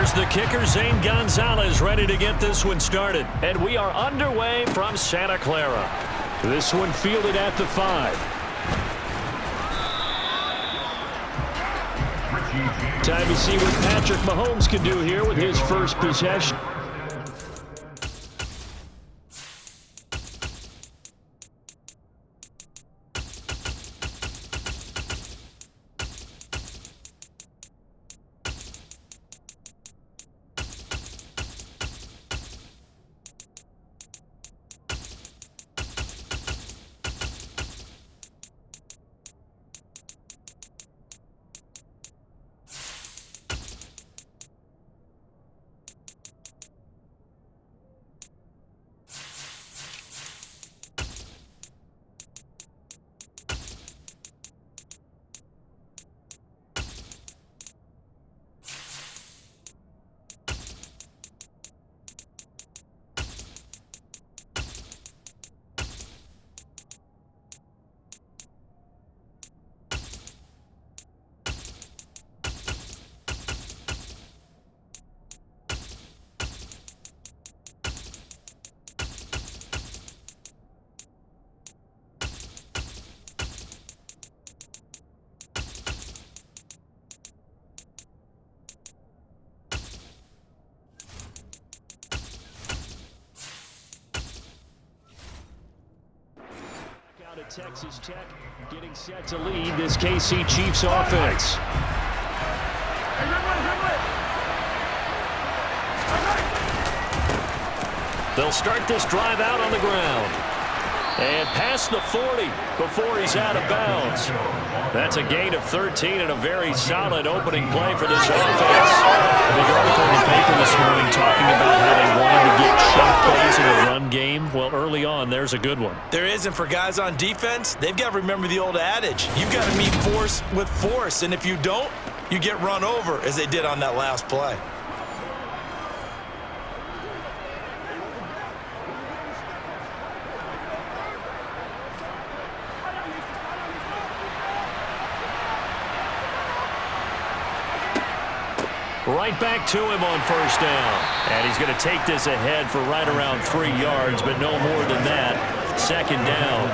Here's the kicker, Zane Gonzalez, ready to get this one started. And we are underway from Santa Clara. This one fielded at the 5. Time to see what Patrick Mahomes can do here with his first possession. Texas Tech getting set to lead this KC Chiefs offense. They'll start this drive out on the ground. And past the 40 before he's out of bounds. That's a gain of 13 and a very solid opening play for this offense. The article in the paper this morning talking about how they wanted to get shot plays in a run game. Well, early on, there's a good one. There isn't for guys on defense. They've got to remember the old adage. You've got to meet force with force, and if you don't, you get run over, as they did on that last play. Right back to him on first down. And he's going to take this ahead for right around 3 yards, but no more than that. Second down.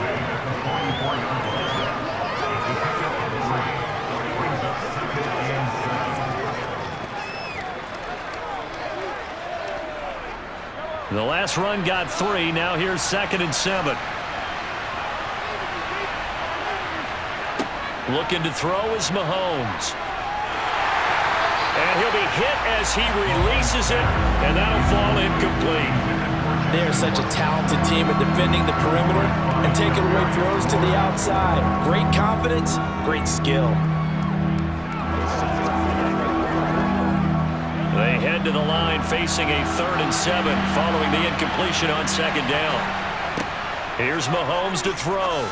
The last run got 3. Now here's 2nd and 7. Looking to throw is Mahomes. And he'll be hit as he releases it, and that'll fall incomplete. They are such a talented team at defending the perimeter and taking away throws to the outside. Great confidence, great skill. They head to the line facing a 3rd and 7 following the incompletion on 2nd down. Here's Mahomes to throw.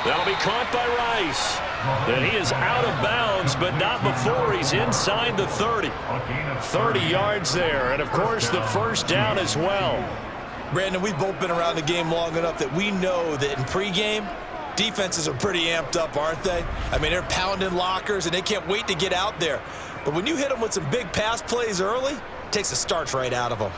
That'll be caught by Rice. And he is out of bounds, but not before he's inside the 30. 30 yards there, and of course the first down as well. Brandon, we've both been around the game long enough that we know that in pregame, defenses are pretty amped up, aren't they? I mean, they're pounding lockers, and they can't wait to get out there. But when you hit them with some big pass plays early, it takes the starch right out of them.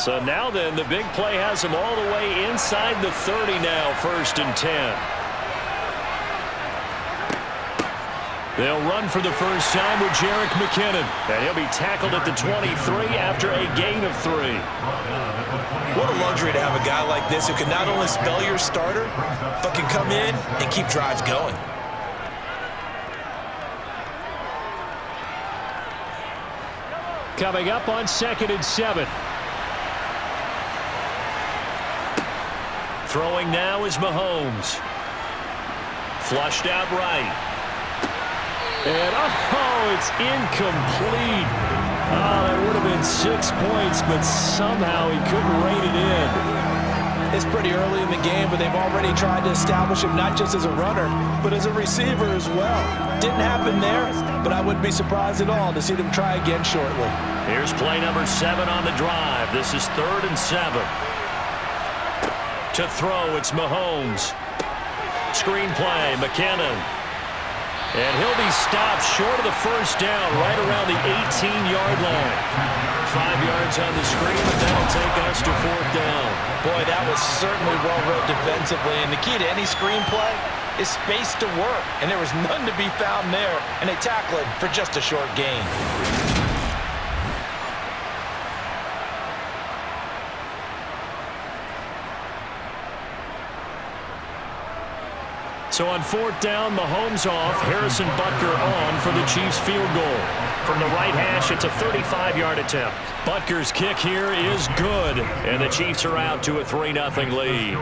So now then, the big play has him all the way inside the 30 now, 1st and 10. They'll run for the first time with Jerick McKinnon. And he'll be tackled at the 23 after a gain of 3. What a luxury to have a guy like this who can not only spell your starter, but can come in and keep drives going. Coming up on 2nd and 7. Throwing now is Mahomes. Flushed out right. And, oh, it's incomplete. Oh, that would have been 6 points, but somehow he couldn't rein it in. It's pretty early in the game, but they've already tried to establish him not just as a runner, but as a receiver as well. Didn't happen there, but I wouldn't be surprised at all to see them try again shortly. Here's play number 7 on the drive. This is 3rd and 7. To throw, it's Mahomes. Screen play, McKinnon. And he'll be stopped short of the first down, right around the 18-yard line. 5 yards on the screen, and that'll take us to 4th down. Boy, that was certainly well read defensively, and the key to any screenplay is space to work, and there was none to be found there, and they tackle it for just a short gain. So on 4th down, Mahomes off, Harrison Butker on for the Chiefs field goal. From the right hash, it's a 35-yard attempt. Butker's kick here is good, and the Chiefs are out to a 3-0 lead.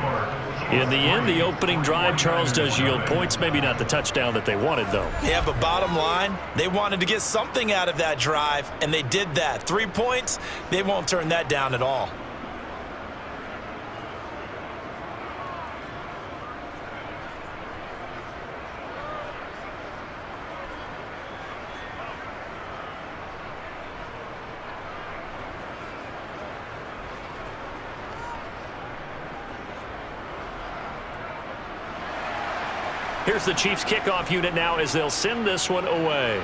In the end, the opening drive, Charles, does yield points. Maybe not the touchdown that they wanted, though. Yeah, but bottom line, they wanted to get something out of that drive, and they did that. 3 points, they won't turn that down at all. Here's the Chiefs kickoff unit now as they'll send this one away.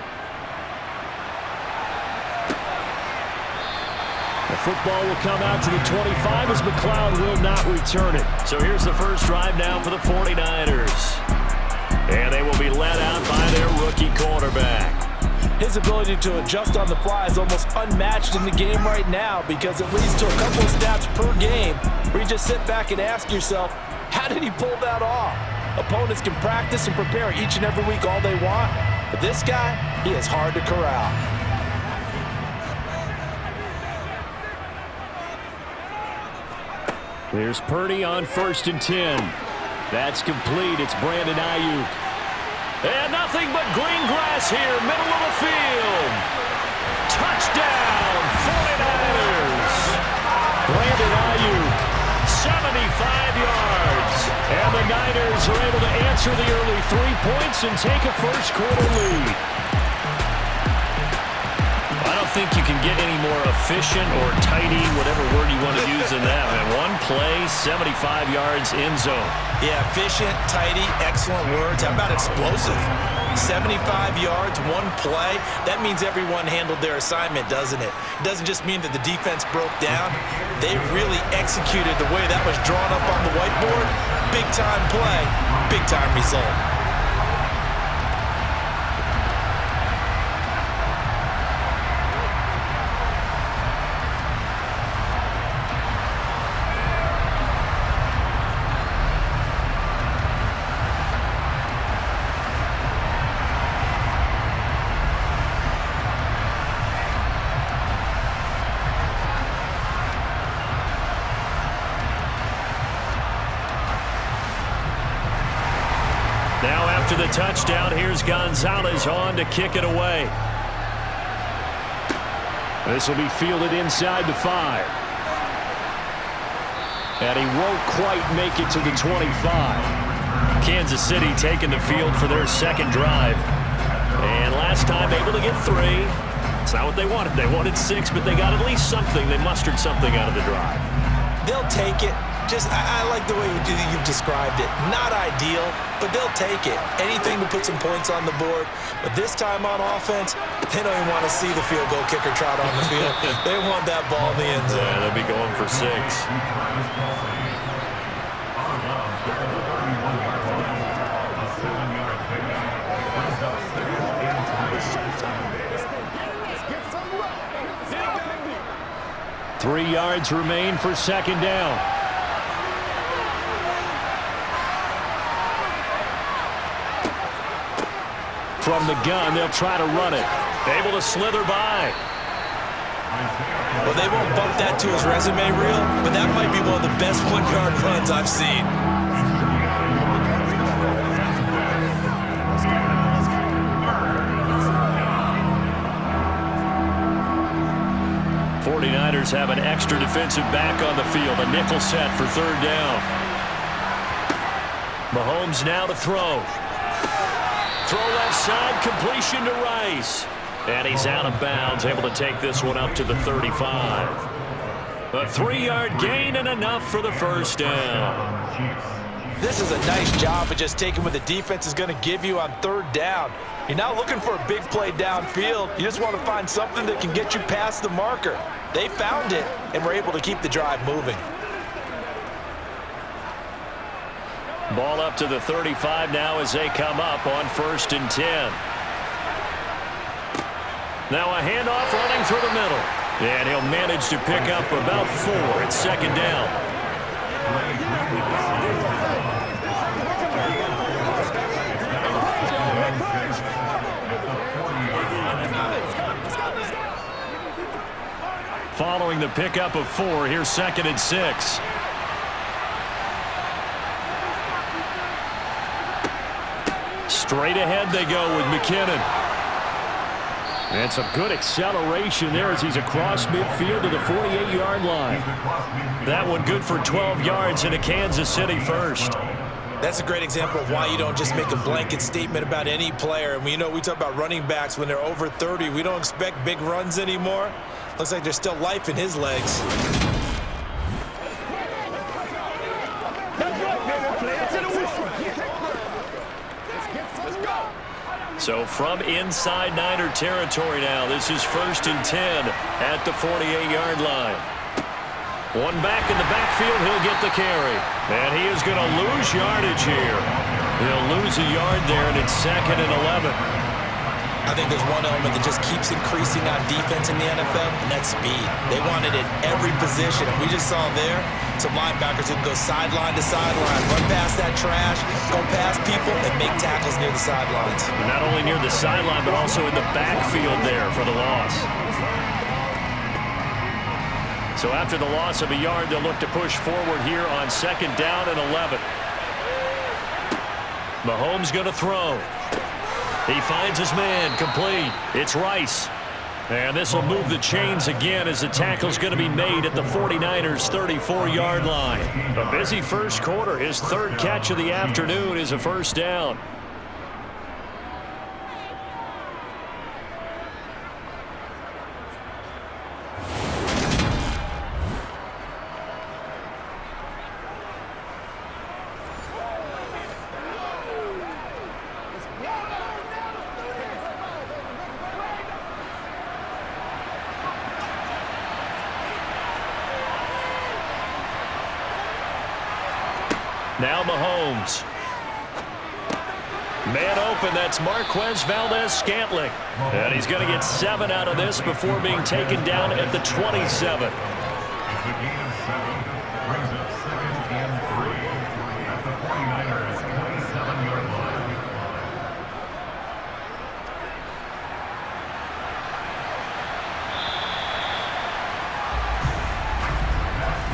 The football will come out to the 25 as McLeod will not return it. So here's the first drive now for the 49ers. And they will be led out by their rookie quarterback. His ability to adjust on the fly is almost unmatched in the game right now because it leads to a couple of snaps per game where you just sit back and ask yourself, how did he pull that off? Opponents can practice and prepare each and every week all they want, but this guy, he is hard to corral. Here's Purdy on 1st and 10. That's complete. It's Brandon Ayuk. And nothing but green grass here, middle of the field. Touchdown, 49ers. Brandon Ayuk, 75 yards. And the Niners are able to answer the early 3 points and take a first-quarter lead. I don't think you can get any more efficient or tidy, whatever word you want to use in that. Man, one play, 75 yards in zone. Yeah, efficient, tidy, excellent words. How about explosive? 75 yards, one play. That means everyone handled their assignment, doesn't it? It doesn't just mean that the defense broke down. They really executed the way that was drawn up on the whiteboard. Big-time play, big-time result. Now after the touchdown, here's Gonzalez on to kick it away. This will be fielded inside the 5. And he won't quite make it to the 25. Kansas City taking the field for their second drive. And last time able to get 3. It's not what they wanted. They wanted 6, but they got at least something. They mustered something out of the drive. They'll take it. I like the way you've described it. Not ideal, but they'll take it. Anything to put some points on the board. But this time on offense, they don't even want to see the field goal kicker trot on the field. They want that ball in the end zone. Yeah, they'll be going for 6. Three yards remain for second down. From the gun, they'll try to run it. Able to slither by. Well, they won't bump that to his resume reel, but that might be one of the best one-yard runs I've seen. 49ers have an extra defensive back on the field. A nickel set for third down. Mahomes now to throw. Throw left side, completion to Rice. And he's out of bounds, able to take this one up to the 35. A 3-yard gain and enough for the first down. This is a nice job of just taking what the defense is going to give you on third down. You're not looking for a big play downfield. You just want to find something that can get you past the marker. They found it and were able to keep the drive moving. Ball up to the 35 now as they come up on 1st and 10. Now a handoff running through the middle. And he'll manage to pick up about 4 at second down. Following the pickup of 4, here's 2nd and 6. Straight ahead they go with McKinnon. And some good acceleration there as he's across midfield to the 48-yard line. That one good for 12 yards into Kansas City first. That's a great example of why you don't just make a blanket statement about any player. And we talk about running backs when they're over 30. We don't expect big runs anymore. Looks like there's still life in his legs. So from inside Niner territory now, this is 1st and 10 at the 48-yard line. One back in the backfield, he'll get the carry. And he is going to lose yardage here. He'll lose a yard there, and it's 2nd and 11. I think there's one element that just keeps increasing on defense in the NFL, and that's speed. They want it at every position, and we just saw there some linebackers who can go sideline to sideline, run past that trash, go past people, and make tackles near the sidelines. Not only near the sideline, but also in the backfield there for the loss. So after the loss of a yard, they'll look to push forward here on 2nd down and 11. Mahomes going to throw. He finds his man, complete. It's Rice. And this will move the chains again as the tackle's going to be made at the 49ers' 34-yard line. A busy first quarter. His 3rd catch of the afternoon is a first down. Now Mahomes. Man open, that's Marquez Valdez-Scantling. And he's going to get 7 out of this before being taken down at the 27.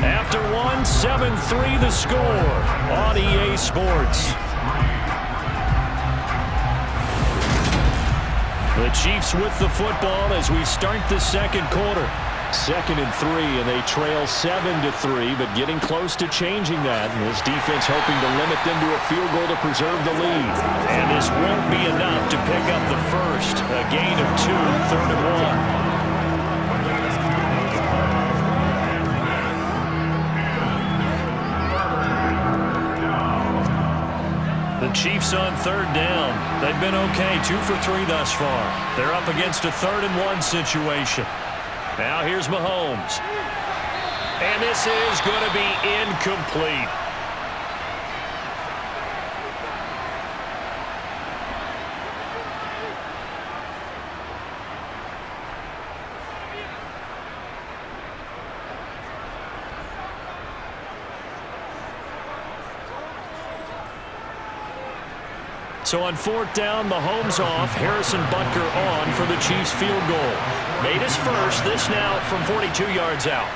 After one, 7-3 the score on EA Sports. The Chiefs with the football as we start the second quarter. 2nd and 3, and they trail 7-3, but getting close to changing that. And this defense hoping to limit them to a field goal to preserve the lead. And this won't be enough to pick up the first. A gain of 2, 3rd and 1. The Chiefs on 3rd down. They've been okay, 2 for 3 thus far. They're up against a 3rd and 1 situation. Now here's Mahomes. And this is going to be incomplete. So on 4th down, Mahomes off, Harrison Butker on for the Chiefs field goal. Made his first, this now from 42 yards out.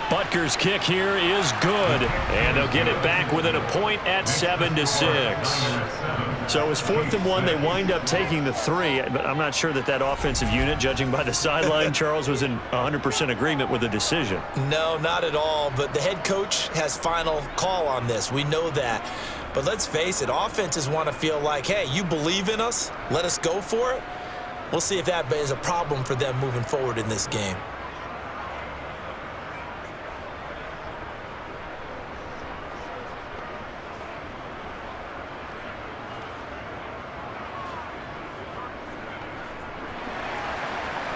Butker's kick here is good, and they'll get it back within a point at 7-6. So it was 4th and 1. They wind up taking the 3, but I'm not sure that offensive unit, judging by the sideline, Charles, was in 100% agreement with the decision. No, not at all, but the head coach has final call on this. We know that. But let's face it, offenses want to feel like, hey, you believe in us, let us go for it. We'll see if that is a problem for them moving forward in this game.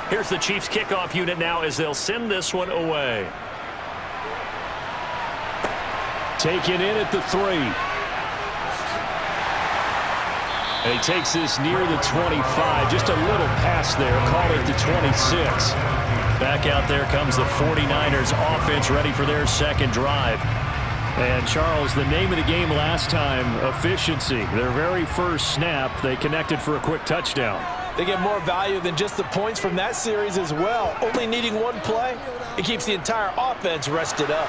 Here's the Chiefs kickoff unit now as they'll send this one away. Taken in at the 3. And he takes this near the 25. Just a little pass there. Call it the 26. Back out there comes the 49ers offense ready for their second drive. And, Charles, the name of the game last time, efficiency. Their very first snap, they connected for a quick touchdown. They get more value than just the points from that series as well. Only needing one play, it keeps the entire offense rested up.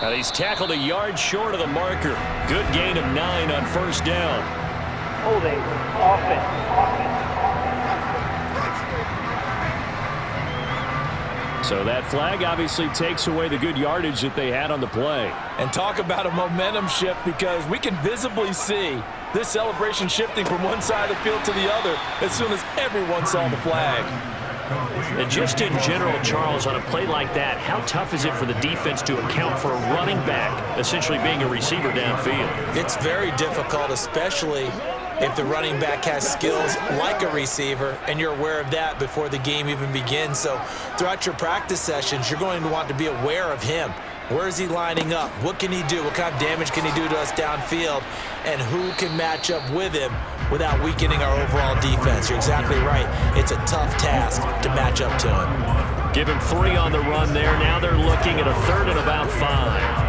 And he's tackled a yard short of the marker. Good gain of 9 on first down. Holding, offense. So that flag obviously takes away the good yardage that they had on the play. And talk about a momentum shift, because we can visibly see this celebration shifting from one side of the field to the other as soon as everyone saw the flag. And just in general, Charles, on a play like that, how tough is it for the defense to account for a running back essentially being a receiver downfield? It's very difficult, especially if the running back has skills like a receiver, and you're aware of that before the game even begins. So throughout your practice sessions, you're going to want to be aware of him. Where is he lining up? What can he do? What kind of damage can he do to us downfield? And who can match up with him without weakening our overall defense? You're exactly right. It's a tough task to match up to him. Give him 3 on the run there. Now they're looking at a 3rd and about 5.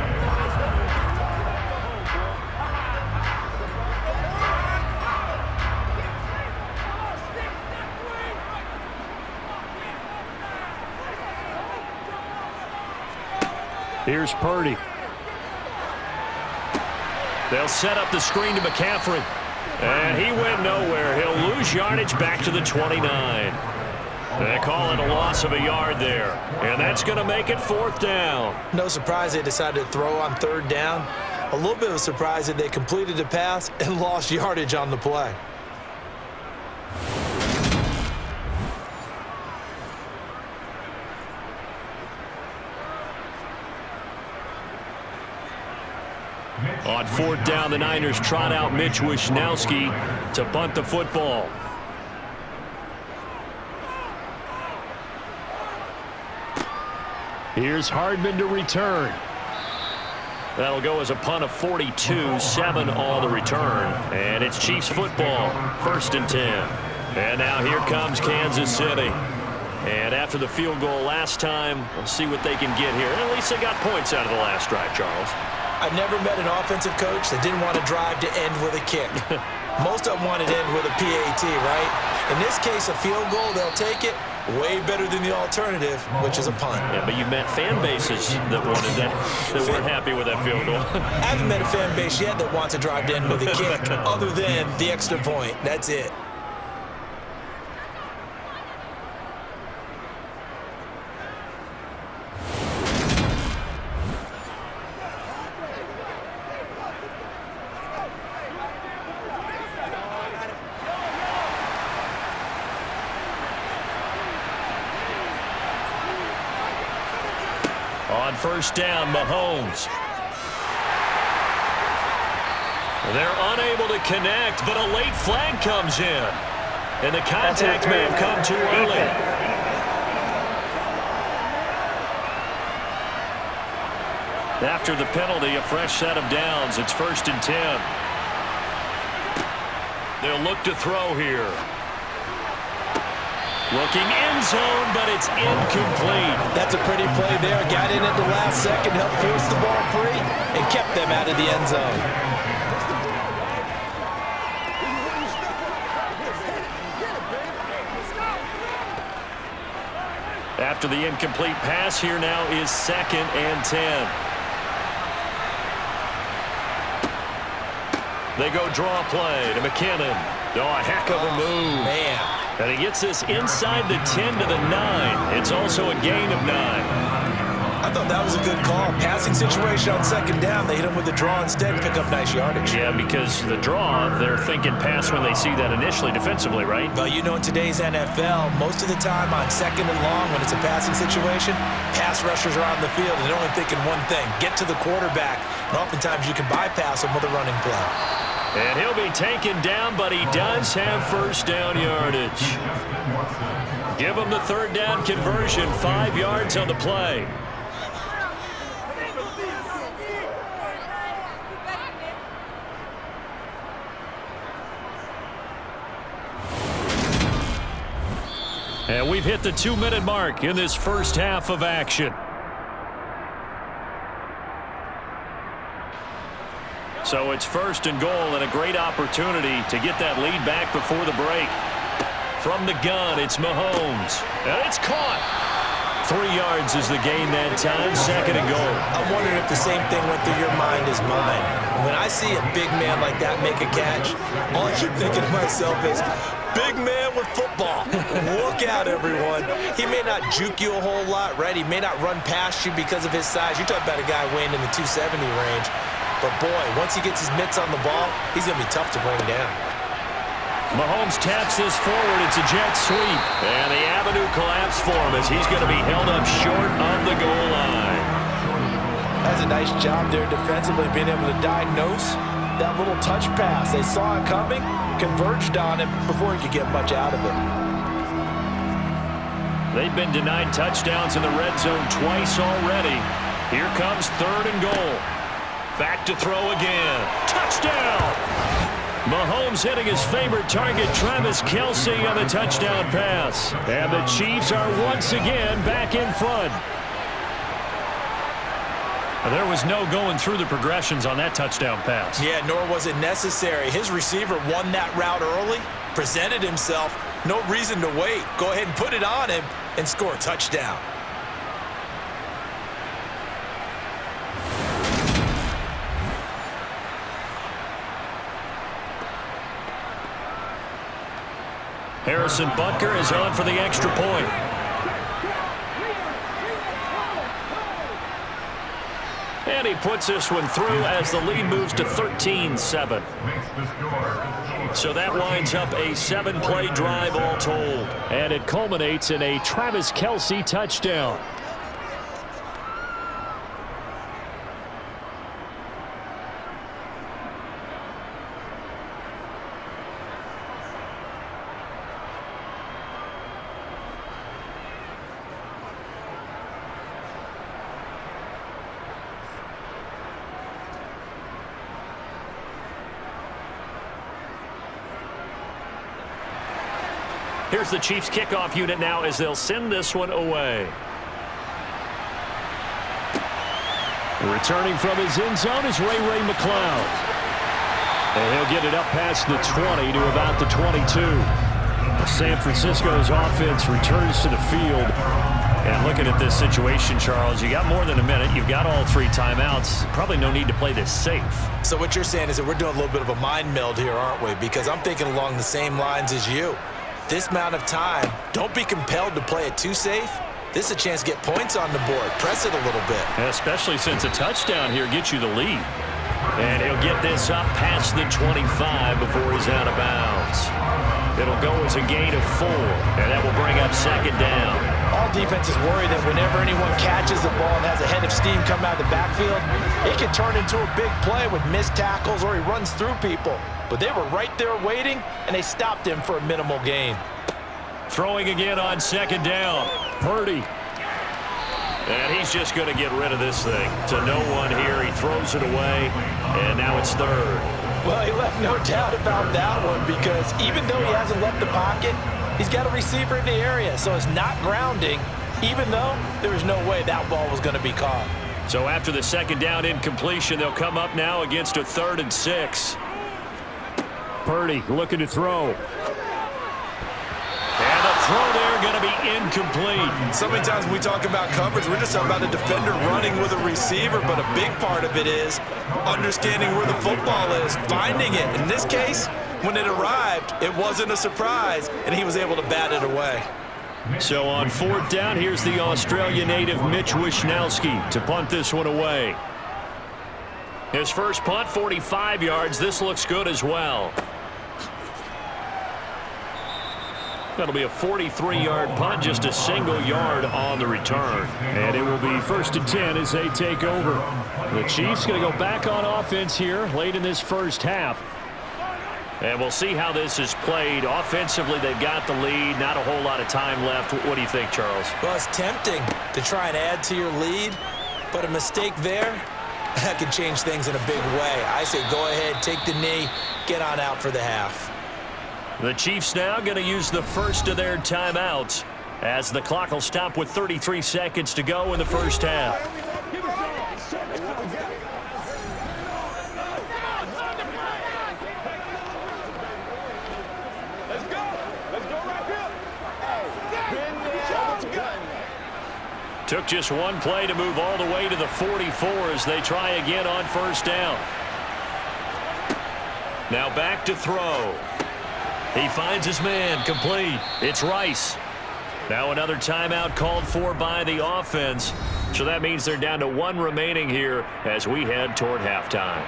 Here's Purdy. They'll set up the screen to McCaffrey. And he went nowhere. He'll lose yardage back to the 29. They call it a loss of a yard there. And that's going to make it 4th down. No surprise they decided to throw on 3rd down. A little bit of a surprise that they completed the pass and lost yardage on the play. On 4th down, the Niners trot out Mitch Wishnowski to punt the football. Here's Hardman to return. That'll go as a punt of 42, 7 on the return. And it's Chiefs football, 1st and 10. And now here comes Kansas City. And after the field goal last time, we'll see what they can get here. And at least they got points out of the last drive, Charles. I've never met an offensive coach that didn't want to drive to end with a kick. Most of them wanted to end with a PAT, right? In this case, a field goal, they'll take it. Way better than the alternative, which is a punt. Yeah, but you've met fan bases that wanted that, that weren't happy with that field goal. I haven't met a fan base yet that wants to drive to end with a kick, other than the extra point. That's it. On 1st down, Mahomes. They're unable to connect, but a late flag comes in. And the contact may have come too early. After the penalty, a fresh set of downs. It's 1st and 10. They'll look to throw here. Looking end zone, but it's incomplete. That's a pretty play there. Got in at the last second, helped force the ball free, and kept them out of the end zone. After the incomplete pass, here now is 2nd and 10. They go draw play to McKinnon. Oh, a heck of a move. Man. And he gets this inside the 10 to the 9. It's also a gain of 9. I thought that was a good call. Passing situation on 2nd down. They hit him with the draw instead and pick up nice yardage. Yeah, because the draw, they're thinking pass when they see that initially defensively, right? Well, you know, in today's NFL, most of the time on 2nd and long when it's a passing situation, pass rushers are on the field and they're only thinking one thing, get to the quarterback. And oftentimes you can bypass them with a running play. And he'll be taken down, but he does have first down yardage. Give him the 3rd down conversion, 5 yards on the play. And we've hit the 2-minute mark in this first half of action. So it's 1st and goal and a great opportunity to get that lead back before the break. From the gun, it's Mahomes. And it's caught. 3 yards is the gain that time, 2nd and goal. I'm wondering if the same thing went through your mind as mine. When I see a big man like that make a catch, all I keep thinking to myself is, big man with football. Look out, everyone. He may not juke you a whole lot, right? He may not run past you because of his size. You're talking about a guy weighing in the 270 range. But, boy, once he gets his mitts on the ball, he's going to be tough to bring down. Mahomes taps this forward. It's a jet sweep. And the avenue collapsed for him as he's going to be held up short of the goal line. That's a nice job there defensively, being able to diagnose that little touch pass. They saw it coming, converged on him before he could get much out of it. They've been denied touchdowns in the red zone twice already. Here comes 3rd and goal. Back to throw again. Touchdown! Mahomes hitting his favorite target, Travis Kelce, on the touchdown pass. And the Chiefs are once again back in front. There was no going through the progressions on that touchdown pass. Yeah, nor was it necessary. His receiver won that route early, presented himself. No reason to wait. Go ahead and put it on him and score a touchdown. Harrison Butker is on for the extra point. And he puts this one through as the lead moves to 13-7. So that winds up a 7-play drive all told. And it culminates in a Travis Kelce touchdown. Here's the Chiefs kickoff unit now as they'll send this one away. Returning from his end zone is Ray McCloud. And he'll get it up past the 20 to about the 22. San Francisco's offense returns to the field. And looking at this situation, Charles, you got more than a minute. You've got all 3 timeouts. Probably no need to play this safe. So what you're saying is that we're doing a little bit of a mind meld here, aren't we? Because I'm thinking along the same lines as you. This amount of time, don't be compelled to play it too safe. This is a chance to get points on the board. Press it a little bit. Especially since a touchdown here gets you the lead. And he'll get this up past the 25 before he's out of bounds. It'll go as a gain of 4, and that will bring up 2nd down. All defenses worry that whenever anyone catches the ball and has a head of steam come out of the backfield, it can turn into a big play with missed tackles or he runs through people. But they were right there waiting, and they stopped him for a minimal gain. Throwing again on 2nd down. Purdy. And he's just going to get rid of this thing. To no one here. He throws it away, and now it's 3rd. Well, he left no doubt about that one because even though he hasn't left the pocket, he's got a receiver in the area, so it's not grounding, even though there was no way that ball was going to be caught. So after the 2nd down incompletion, they'll come up now against a 3rd and 6. Purdy looking to throw. And a throw there going to be incomplete. So many times when we talk about coverage, we're just talking about a defender running with a receiver, but a big part of it is understanding where the football is, finding it. In this case, when it arrived, it wasn't a surprise, and he was able to bat it away. So on 4th down, here's the Australia native Mitch Wishnowsky to punt this one away. His first punt, 45 yards. This looks good as well. That'll be a 43-yard punt, just a single yard on the return. And it will be 1st and 10 as they take over. The Chiefs going to go back on offense here late in this first half. And we'll see how this is played. Offensively, they've got the lead. Not a whole lot of time left. What do you think, Charles? Well, it's tempting to try and add to your lead, but a mistake there, that could change things in a big way. I say go ahead, take the knee, get on out for the half. The Chiefs now going to use the first of their timeouts as the clock will stop with 33 seconds to go in the first half. Took just one play to move all the way to the 44 as they try again on 1st down. Now back to throw. He finds his man, complete. It's Rice. Now another timeout called for by the offense. So that means they're down to 1 remaining here as we head toward halftime.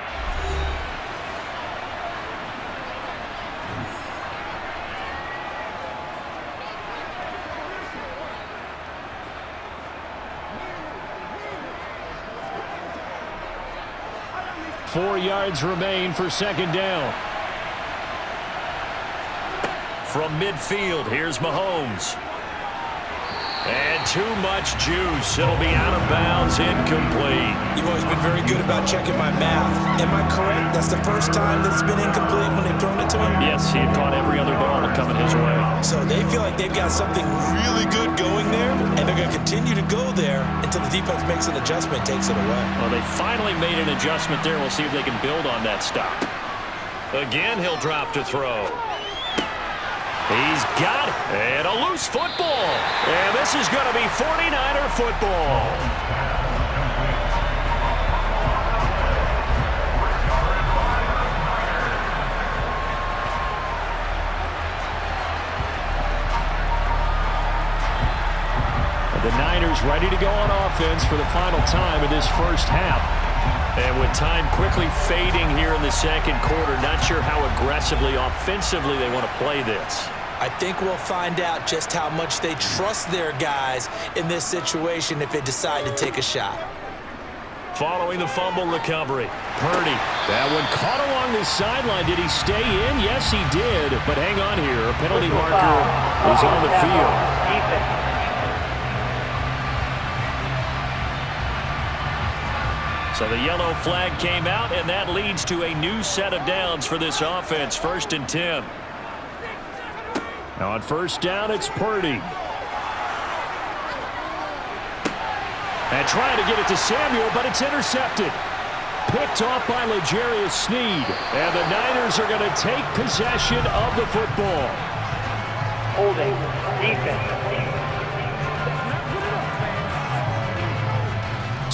Four yards remain for 2nd down. From midfield, here's Mahomes. And too much juice. It'll be out of bounds, incomplete. You've always been very good about checking my math. Am I correct? That's the first time that it's been incomplete when they've thrown it to him? Yes, he had caught every other ball coming his way. So they feel like they've got something really good going there, and they're going to continue to go there until the defense makes an adjustment, takes it away. Well, they finally made an adjustment there. We'll see if they can build on that stop. Again, he'll drop to throw. He's got it. And a loose football. And this is going to be 49er football. The Niners ready to go on offense for the final time in this first half. And with time quickly fading here in the 2nd quarter, not sure how aggressively, offensively they want to play this. I think we'll find out just how much they trust their guys in this situation if they decide to take a shot. Following the fumble recovery, Purdy. That one caught along the sideline. Did he stay in? Yes, he did. But hang on here. A penalty marker is on the field. So the yellow flag came out, and that leads to a new set of downs for this offense. 1st and 10. Now on 1st down, it's Purdy. And trying to get it to Samuel, but it's intercepted. Picked off by L'Jarius Sneed. And the Niners are going to take possession of the football. Holding. Defense.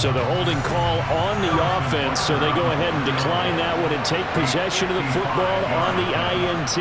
So the holding call on the offense, so they go ahead and decline that one and take possession of the football on the INT.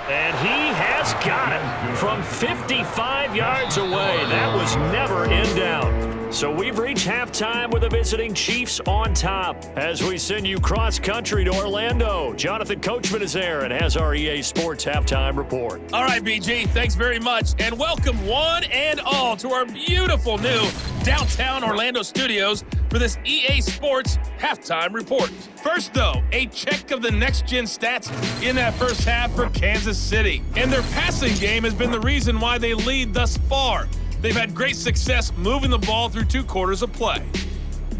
And he has got it from 55 yards away. That was never in doubt. So we've reached halftime with the visiting Chiefs on top. As we send you cross-country to Orlando, Jonathan Coachman is there and has our EA Sports Halftime Report. All right, BG, thanks very much. And welcome one and all to our beautiful new downtown Orlando studios for this EA Sports Halftime Report. First, though, a check of the next-gen stats in that first half for Kansas City. And their passing game has been the reason why they lead thus far. They've had great success moving the ball through 2 quarters of play.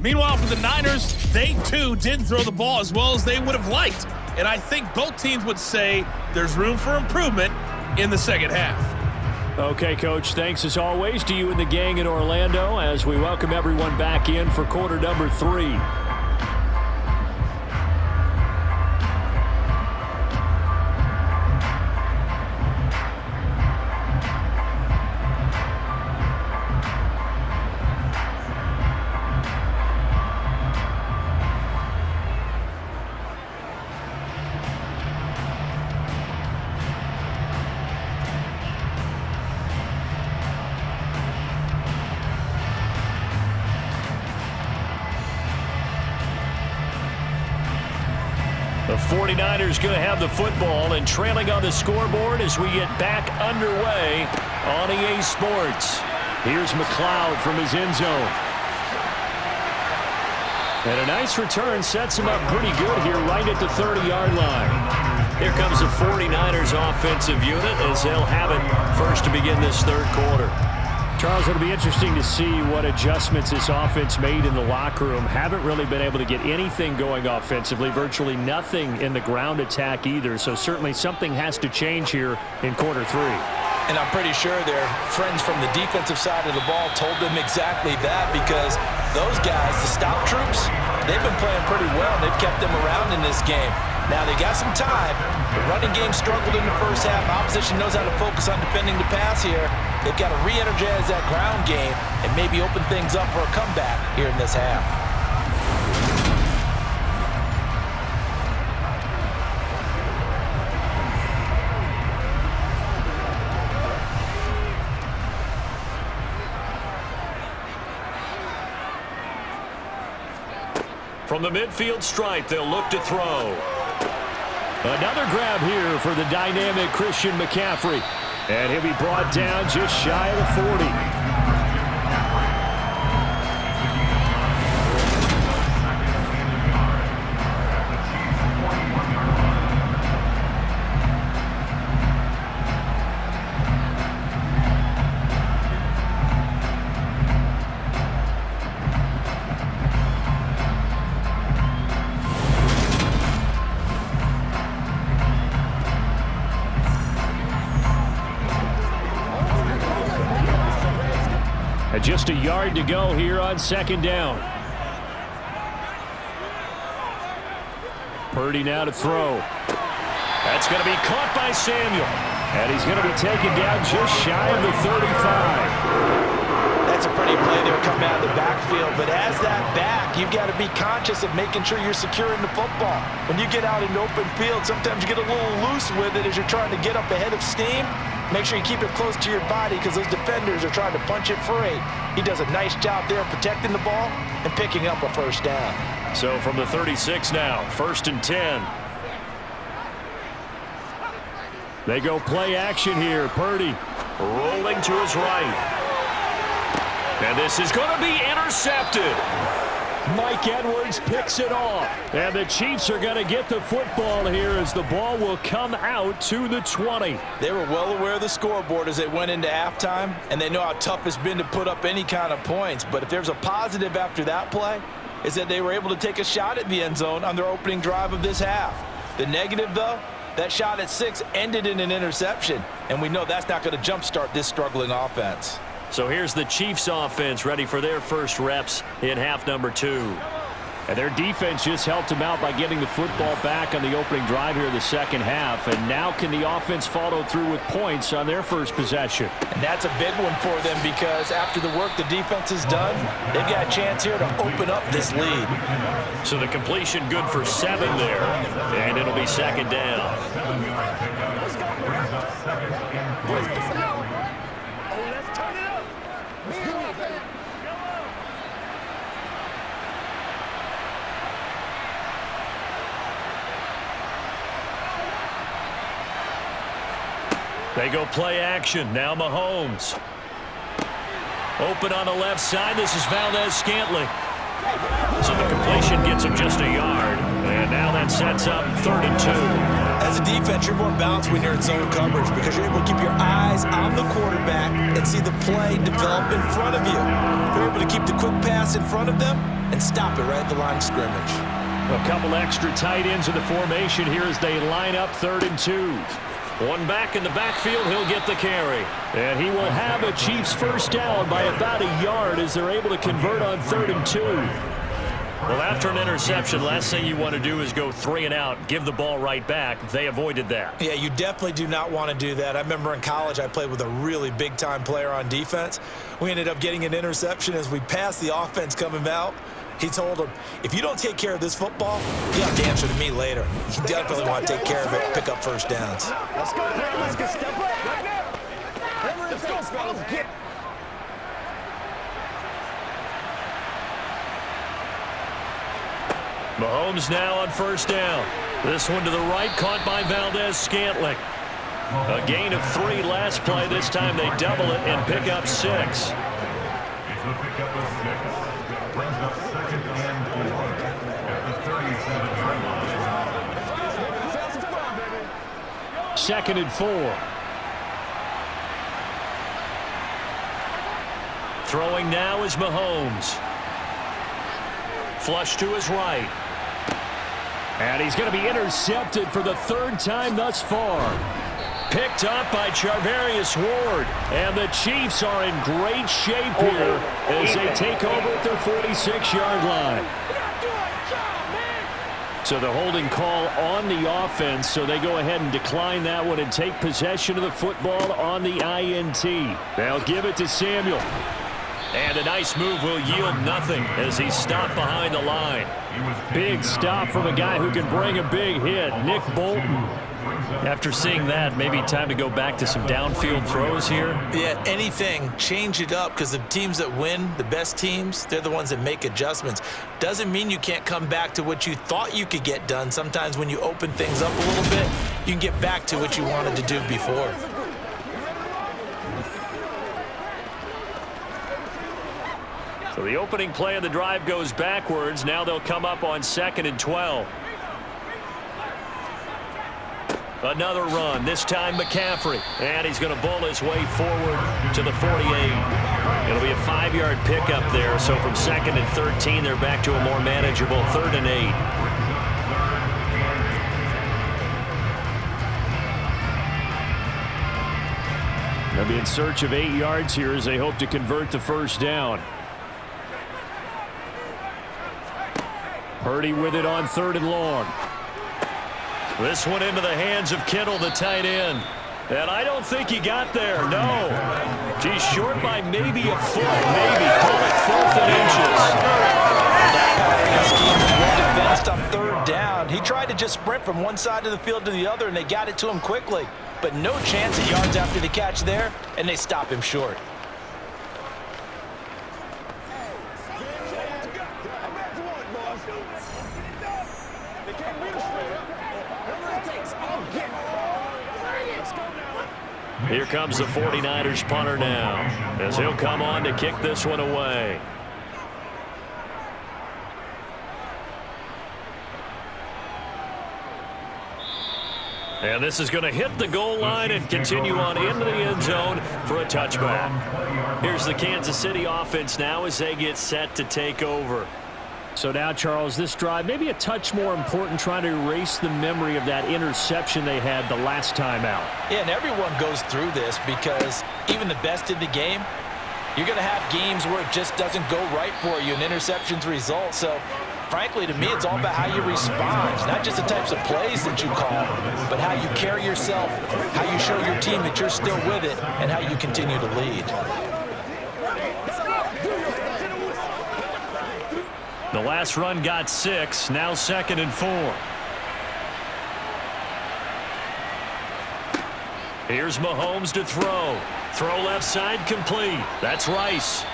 Meanwhile, for the Niners, they, too, didn't throw the ball as well as they would have liked. And I think both teams would say there's room for improvement in the second half. Okay, Coach, thanks as always to you and the gang in Orlando as we welcome everyone back in for quarter number 3. The 49ers going to have the football and trailing on the scoreboard as we get back underway on EA Sports. Here's McLeod from his end zone. And a nice return sets him up pretty good here right at the 30-yard line. Here comes the 49ers offensive unit as they'll have it first to begin this third quarter. Charles, it'll be interesting to see what adjustments this offense made in the locker room. Haven't really been able to get anything going offensively, virtually nothing in the ground attack either. So certainly something has to change here in quarter three. And I'm pretty sure their friends from the defensive side of the ball told them exactly that, because those guys, the stop troops, they've been playing pretty well. They've kept them around in this game. Now, they got some time. The running game struggled in the first half. Opposition knows how to focus on defending the pass here. They've got to re-energize that ground game and maybe open things up for a comeback here in this half. From the midfield stripe, they'll look to throw. Another grab here for the dynamic Christian McCaffrey. And he'll be brought down just shy of the 40. Just a yard to go here on second down. Purdy now to throw. That's going to be caught by Samuel. And he's going to be taken down just shy of the 35. That's a pretty play there coming out of the backfield. But as that back, you've got to be conscious of making sure you're securing the football. When you get out in open field, sometimes you get a little loose with it as you're trying to get up ahead of steam. Make sure you keep it close to your body because those defenders are trying to punch it free. He does a nice job there protecting the ball and picking up a first down. So from the 36 now, 1st and 10. They go play action here. Purdy rolling to his right. And this is going to be intercepted. Mike Edwards picks it off. And the Chiefs are going to get the football here as the ball will come out to the 20. They were well aware of the scoreboard as they went into halftime, and they know how tough it's been to put up any kind of points. But if there's a positive after that play, is that they were able to take a shot at the end zone on their opening drive of this half. The negative, though, that shot at 6 ended in an interception, and we know that's not going to jumpstart this struggling offense. So here's the Chiefs offense ready for their first reps in half number 2. And their defense just helped them out by getting the football back on the opening drive here in the second half. And now can the offense follow through with points on their first possession? And that's a big one for them because after the work the defense has done, they've got a chance here to open up this lead. So the completion good for 7 there. And it'll be second down. They go play action. Now Mahomes. Open on the left side. This is Valdez-Scantling. So the completion gets him just a yard. And now that sets up 3rd and 2. As a defense, you're more balanced when you're in zone coverage because you're able to keep your eyes on the quarterback and see the play develop in front of you. You're able to keep the quick pass in front of them and stop it right at the line of scrimmage. A couple extra tight ends in the formation here as they line up 3rd and 2. One back in the backfield, he'll get the carry. And he will have a Chiefs first down by about a yard as they're able to convert on 3rd and 2. Well, after an interception, last thing you want to do is go 3 and out, give the ball right back. They avoided that. Yeah, you definitely do not want to do that. I remember in college I played with a really big-time player on defense. We ended up getting an interception as we passed the offense coming out. He told him, if you don't take care of this football, you have to answer to me later. You definitely want to take care of it, pick up first downs. Let's go, let's go, step up right now. Let's go, fellas. Get. Mahomes now on first down. This one to the right, caught by Valdez-Scantling. A gain of 3 last play. This time they double it and pick up 6. It's a pickup of 6. Brings up 2nd and 4 at the 37-yard line. 2nd and 4. Throwing now is Mahomes. Flush to his right. And he's going to be intercepted for the 3rd time thus far. Picked up by Charvarius Ward. And the Chiefs are in great shape here as they take over at their 46-yard line. So the holding call on the offense, so they go ahead and decline that one and take possession of the football on the INT. They'll give it to Samuel. And a nice move will yield nothing as he stopped behind the line. Big stop from a guy who can bring a big hit, Nick Bolton. After seeing that, maybe time to go back to some downfield throws here. Yeah, anything, change it up, because the teams that win, the best teams, they're the ones that make adjustments. Doesn't mean you can't come back to what you thought you could get done. Sometimes when you open things up a little bit, you can get back to what you wanted to do before. So the opening play of the drive goes backwards. Now they'll come up on 2nd and 12. Another run, this time McCaffrey. And he's going to bull his way forward to the 48. It'll be a 5-yard pickup there. So from 2nd and 13, they're back to a more manageable 3rd and 8. They'll be in search of 8 yards here as they hope to convert the first down. Purdy with it on 3rd and long. This one into the hands of Kittle, the tight end. And I don't think he got there, no. He's short by maybe a foot, maybe. Call it 4th and inches. That scheme is well defensed on 3rd down. He tried to just sprint from one side of the field to the other, and they got it to him quickly. But no chance at yards after the catch there, and they stop him short. Here comes the 49ers punter now, as he'll come on to kick this one away. And this is going to hit the goal line and continue on into the end zone for a touchback. Here's the Kansas City offense now as they get set to take over. So now, Charles, this drive maybe a touch more important, trying to erase the memory of that interception they had the last time out. Yeah, and everyone goes through this because even the best in the game, you're going to have games where it just doesn't go right for you and interceptions result. So, frankly, to me, it's all about how you respond, not just the types of plays that you call, but how you carry yourself, how you show your team that you're still with it, and how you continue to lead. The last run got 6, now 2nd and 4. Here's Mahomes to throw. Throw left side complete. That's Rice.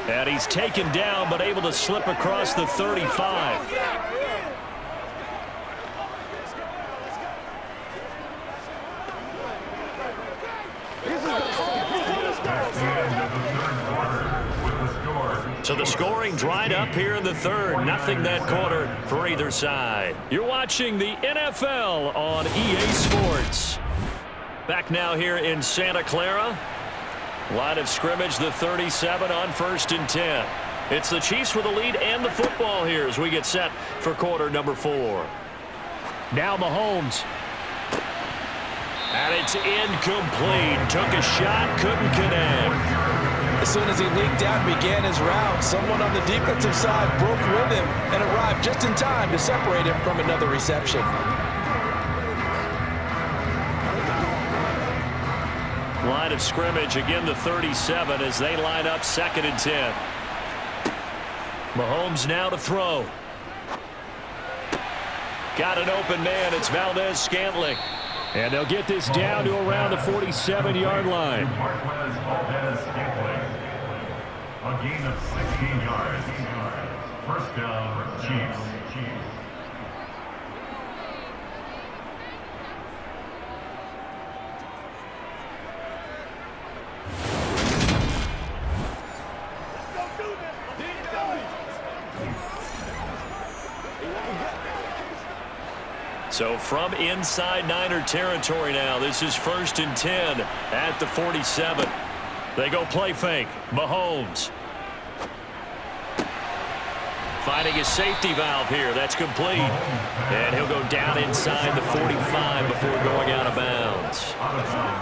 And he's taken down but able to slip across the 35. So the scoring dried up here in the 3rd. Nothing that quarter for either side. You're watching the NFL on EA Sports. Back now here in Santa Clara. Line of scrimmage, the 37 on 1st and 10. It's the Chiefs with the lead and the football here as we get set for quarter number 4. Now Mahomes. And it's incomplete. Took a shot, couldn't connect. As soon as he leaked out and began his route, someone on the defensive side broke with him and arrived just in time to separate him from another reception. Line of scrimmage, again the 37 as they line up 2nd and 10. Mahomes now to throw. Got an open man. It's Valdez-Scantling. And they'll get this down to around the 47-yard line. A gain of 16 yards. First down, Chiefs. So from inside Niner territory now, this is 1st and 10 at the 47. They go play fake. Mahomes. Finding his safety valve here. That's complete. And he'll go down inside the 45 before going out of bounds.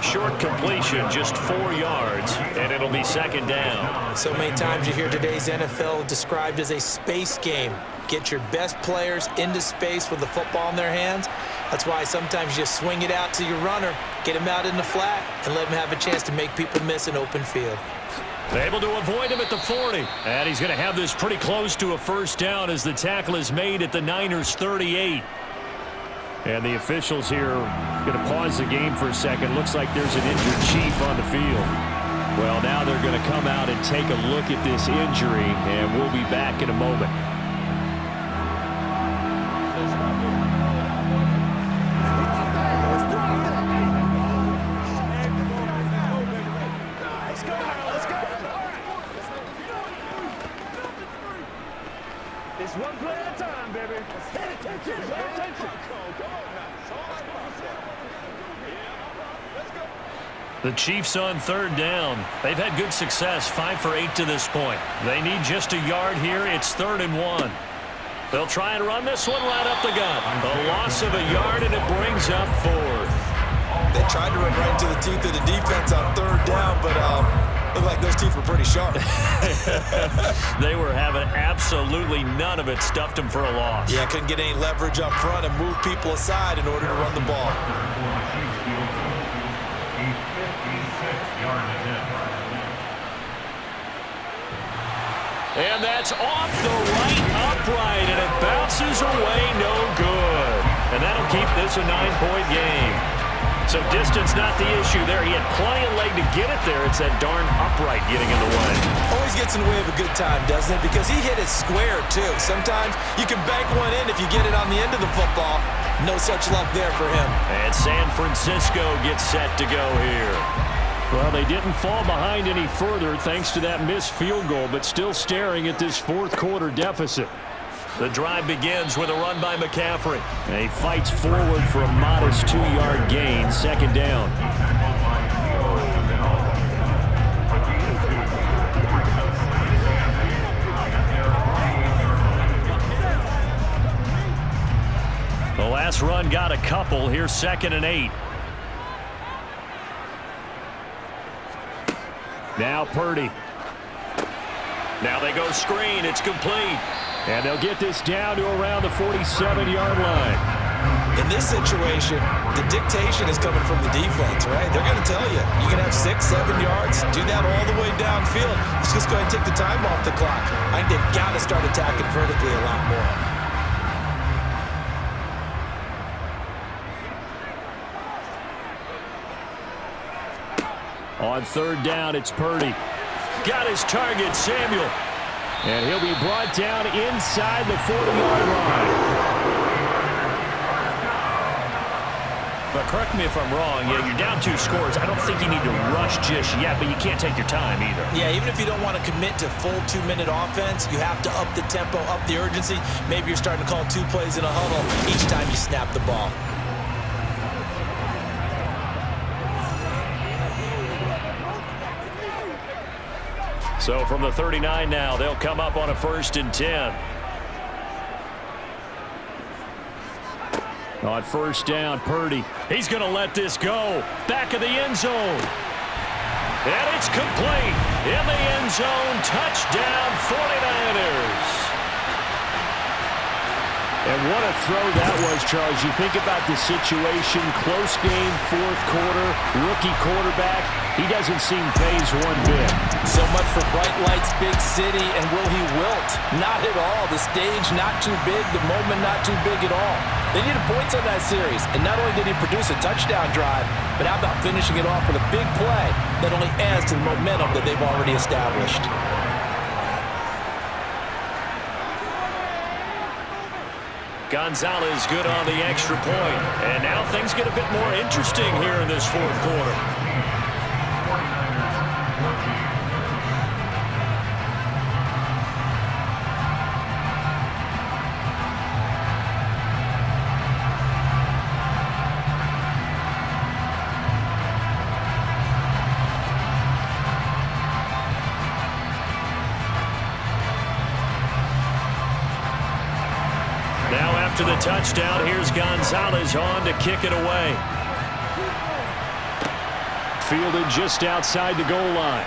Short completion, just 4 yards, and it'll be 2nd down. So many times you hear today's NFL described as a space game. Get your best players into space with the football in their hands. That's why sometimes you just swing it out to your runner, get him out in the flat, and let him have a chance to make people miss an open field. Able to avoid him at the 40. And he's going to have this pretty close to a 1st down as the tackle is made at the Niners' 38. And the officials here going to pause the game for a second. Looks like there's an injured Chief on the field. Well, now they're going to come out and take a look at this injury, and we'll be back in a moment. It's one play at a time, baby. Pay attention. Pay attention. The Chiefs on 3rd down. They've had good success, 5 for 8 to this point. They need just a yard here. It's 3rd and 1. They'll try and run this one right up the gut. A loss of a yard, and it brings up 4th. They tried to run right into the teeth of the defense on 3rd down, but looked like those teeth were pretty sharp. They were having absolutely none of it. Stuffed them for a loss. Yeah, couldn't get any leverage up front and move people aside in order to run the ball. And that's off the right upright, and it bounces away, no good. And that'll keep this a 9-point game. So distance not the issue there. He had plenty of leg to get it there. It's that darn upright getting in the way. Always gets in the way of a good time, doesn't it? Because he hit it square, too. Sometimes you can bank one in if you get it on the end of the football. No such luck there for him. And San Francisco gets set to go here. Well, they didn't fall behind any further thanks to that missed field goal, but still staring at this 4th quarter deficit. The drive begins with a run by McCaffrey. And he fights forward for a modest 2-yard gain, 2nd down. The last run got a couple. Here's 2nd and 8. Now Purdy. Now they go screen. It's complete. And they'll get this down to around the 47-yard line. In this situation, the dictation is coming from the defense, right? They're going to tell you, you can have 6, 7 yards, do that all the way downfield. Let's just go ahead and take the time off the clock. I think they've got to start attacking vertically a lot more. On 3rd down, it's Purdy. Got his target, Samuel. And he'll be brought down inside the 40-yard line. But correct me if I'm wrong. Yeah, you're down 2 scores. I don't think you need to rush just yet, but you can't take your time either. Yeah, even if you don't want to commit to full 2-minute offense, you have to up the tempo, up the urgency. Maybe you're starting to call 2 plays in a huddle each time you snap the ball. So from the 39 now, they'll come up on a 1st and 10. On 1st down, Purdy. He's going to let this go. Back of the end zone. And it's complete. In the end zone. Touchdown, 49ers. And what a throw that was, Charles. You think about the situation, close game, 4th quarter, rookie quarterback. He doesn't seem phased one bit. So much for bright lights, big city, and will he wilt? Not at all. The stage not too big, the moment not too big at all. They needed points on that series, and not only did he produce a touchdown drive, but how about finishing it off with a big play that only adds to the momentum that they've already established. Gonzalez good on the extra point. And now things get a bit more interesting here in this 4th quarter. Now after the touchdown, here's Gonzalez on to kick it away. Fielded just outside the goal line.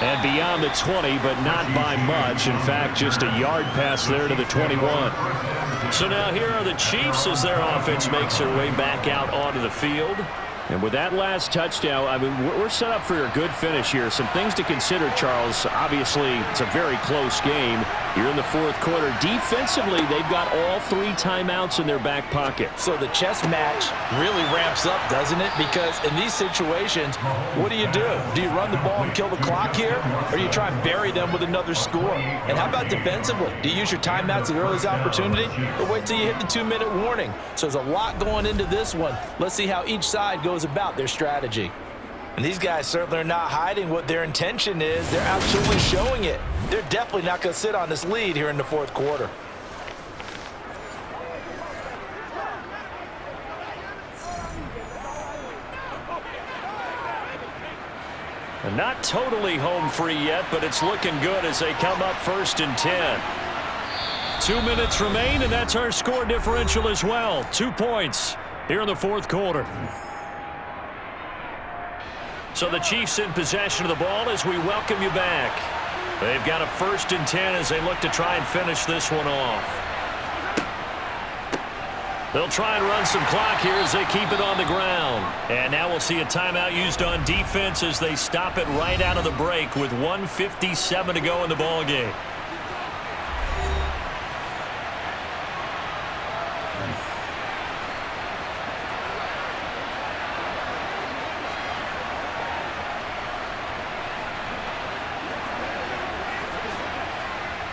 And beyond the 20, but not by much. In fact, just a yard pass there to the 21. So now here are the Chiefs as their offense makes their way back out onto the field. And with that last touchdown, I mean, we're set up for a good finish here. Some things to consider, Charles. Obviously, it's a very close game. You're in the fourth quarter. Defensively, they've got all 3 timeouts in their back pocket. So the chess match really ramps up, doesn't it? Because in these situations, what do? Do you run the ball and kill the clock here? Or do you try and bury them with another score? And how about defensively? Do you use your timeouts at the earliest opportunity? Or wait till you hit the 2-minute warning? So there's a lot going into this one. Let's see how each side goes about their strategy. And these guys certainly are not hiding what their intention is. They're absolutely showing it. They're definitely not going to sit on this lead here in the fourth quarter. And not totally home free yet, but it's looking good as they come up 1st and 10. 2 minutes remain, and that's our score differential as well. 2 points here in the fourth quarter. So the Chiefs in possession of the ball as we welcome you back. They've got a 1st and 10 as they look to try and finish this one off. They'll try and run some clock here as they keep it on the ground. And now we'll see a timeout used on defense as they stop it right out of the break with 1:57 to go in the ball game.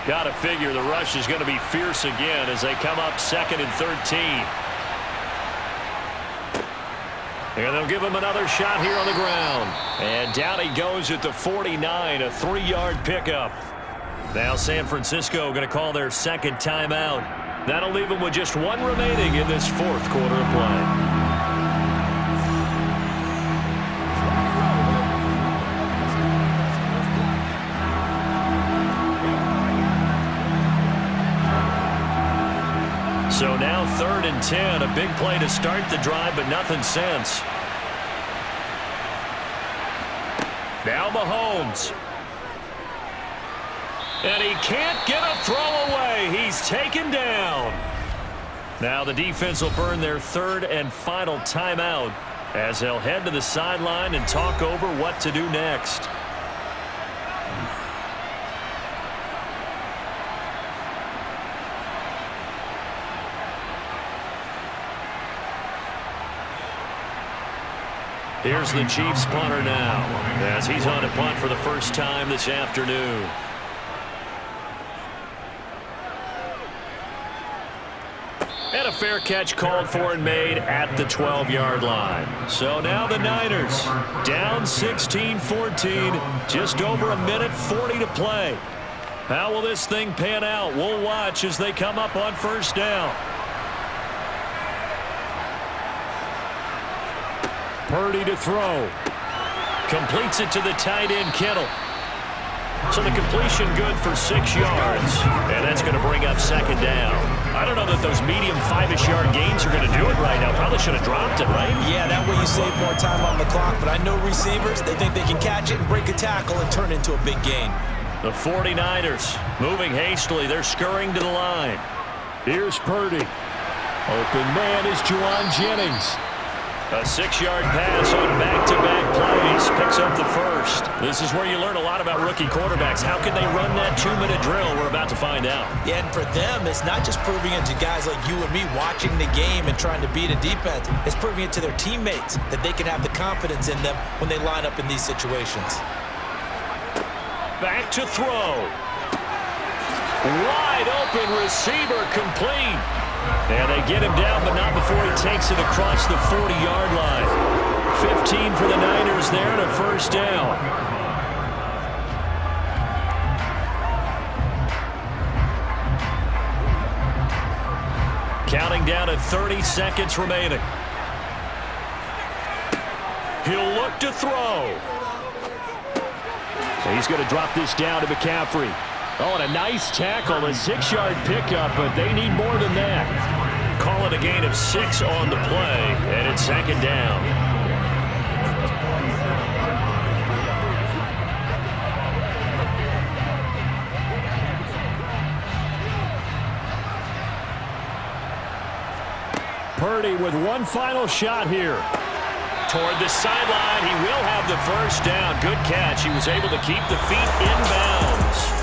Got to figure the rush is going to be fierce again as they come up 2nd and 13. And they'll give him another shot here on the ground. And down he goes at the 49, a 3-yard pickup. Now San Francisco going to call their 2nd timeout. That'll leave them with just 1 remaining in this fourth quarter of play. So now 3rd and 10, a big play to start the drive, but nothing since. Now Mahomes. And he can't get a throw away. He's taken down. Now the defense will burn their 3rd and final timeout as they'll head to the sideline and talk over what to do next. Here's the Chiefs punter now as he's on a punt for the first time this afternoon. And a fair catch called for and made at the 12-yard line. So now the Niners down 16-14, just over 1:40 to play. How will this thing pan out? We'll watch as they come up on 1st down. Purdy to throw. Completes it to the tight end, Kittle. So the completion good for 6 yards. And that's going to bring up 2nd down. I don't know that those medium 5-ish yard gains are going to do it right now. Probably should have dropped it, right? Yeah, that way you save more time on the clock. But I know receivers, they think they can catch it and break a tackle and turn it into a big gain. The 49ers moving hastily. They're scurrying to the line. Here's Purdy. Open man is Juwan Jennings. A 6-yard pass on back-to-back plays. Picks up the 1st. This is where you learn a lot about rookie quarterbacks. How can they run that 2-minute drill? We're about to find out. Yeah, and for them, it's not just proving it to guys like you and me watching the game and trying to beat a defense. It's proving it to their teammates that they can have the confidence in them when they line up in these situations. Back to throw. Wide open receiver complete. And they get him down, but not before he takes it across the 40-yard line. 15 for the Niners there and a 1st down. Counting down at 30 seconds remaining. He'll look to throw. He's going to drop this down to McCaffrey. Oh, and a nice tackle, a 6-yard pickup, but they need more than that. Call it a gain of 6 on the play, and it's 2nd down. Purdy with one final shot here. Toward the sideline, he will have the first down. Good catch. He was able to keep the feet in bounds.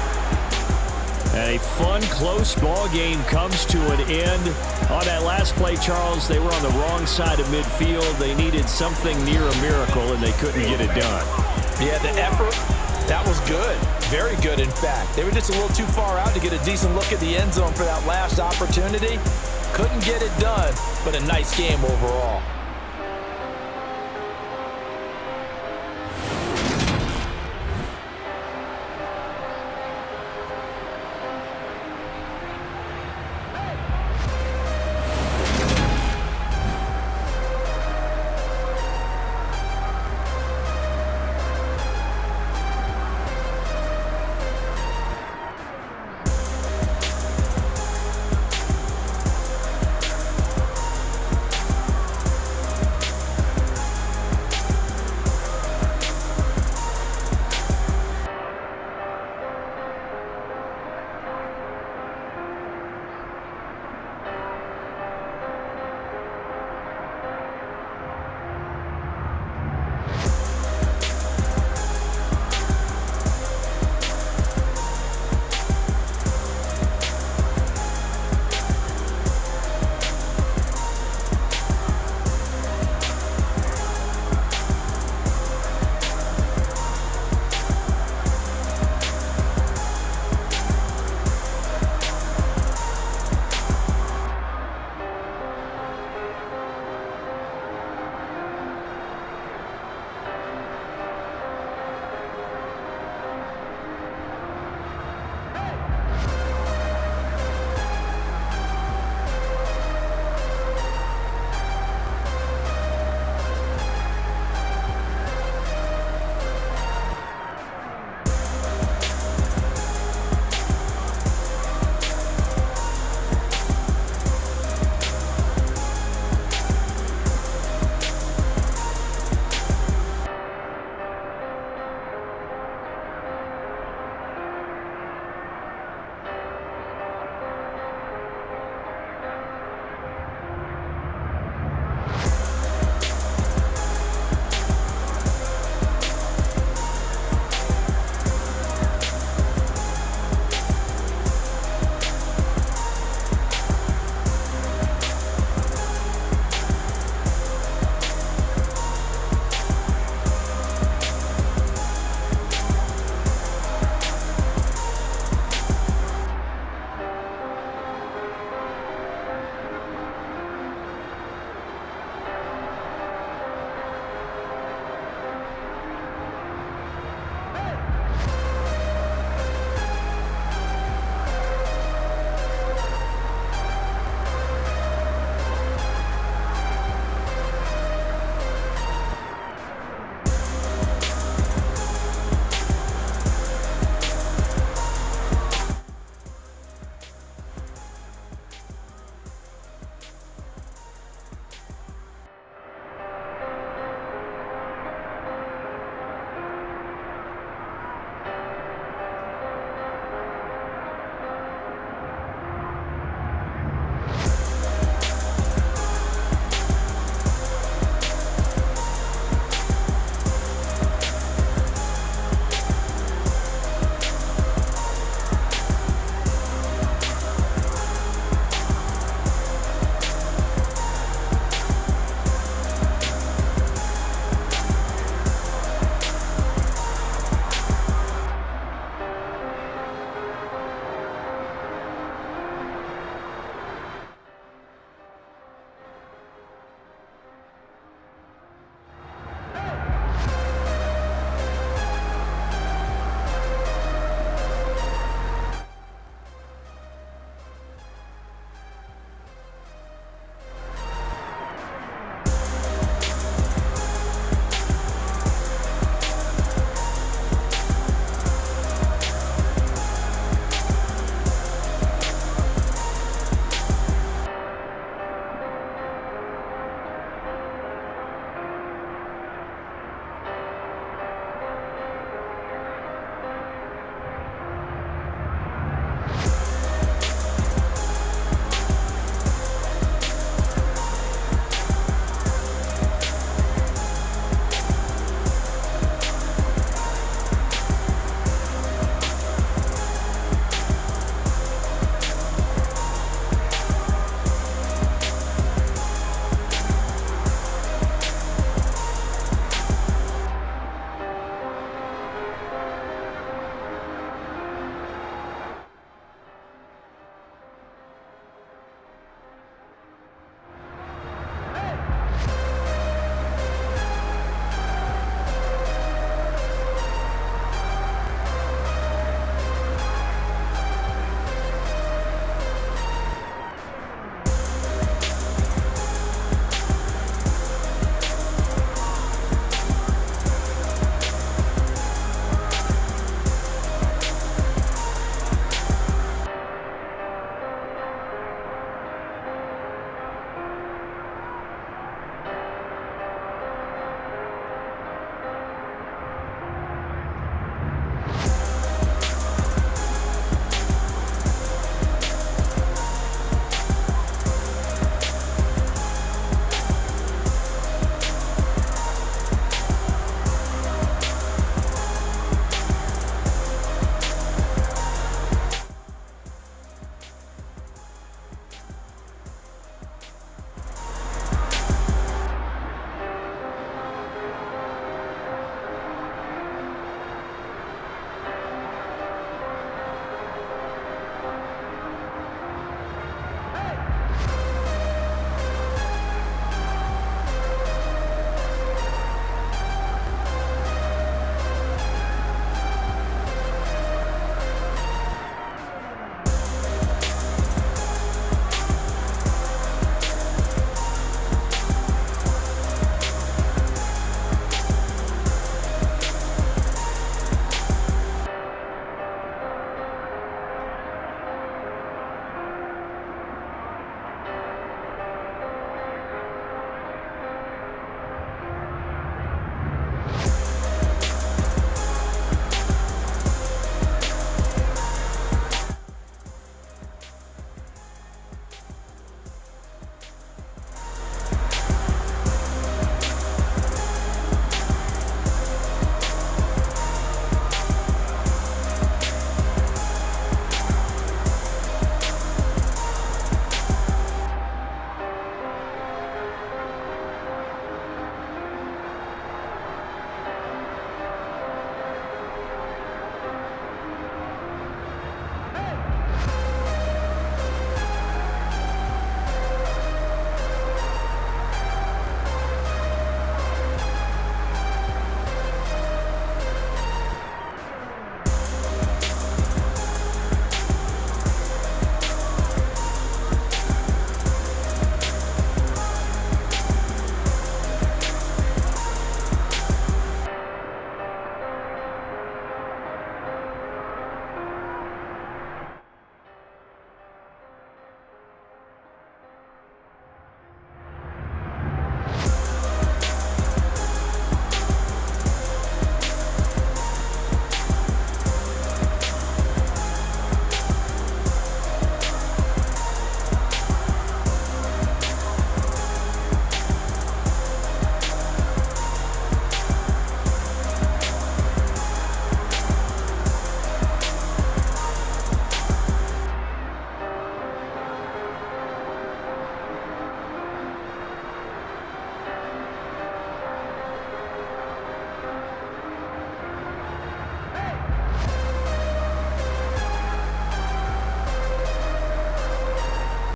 And a fun, close ball game comes to an end. On that last play, Charles, they were on the wrong side of midfield. They needed something near a miracle, and they couldn't get it done. Yeah, the effort, that was good. Very good, in fact. They were just a little too far out to get a decent look at the end zone for that last opportunity. Couldn't get it done, but a nice game overall.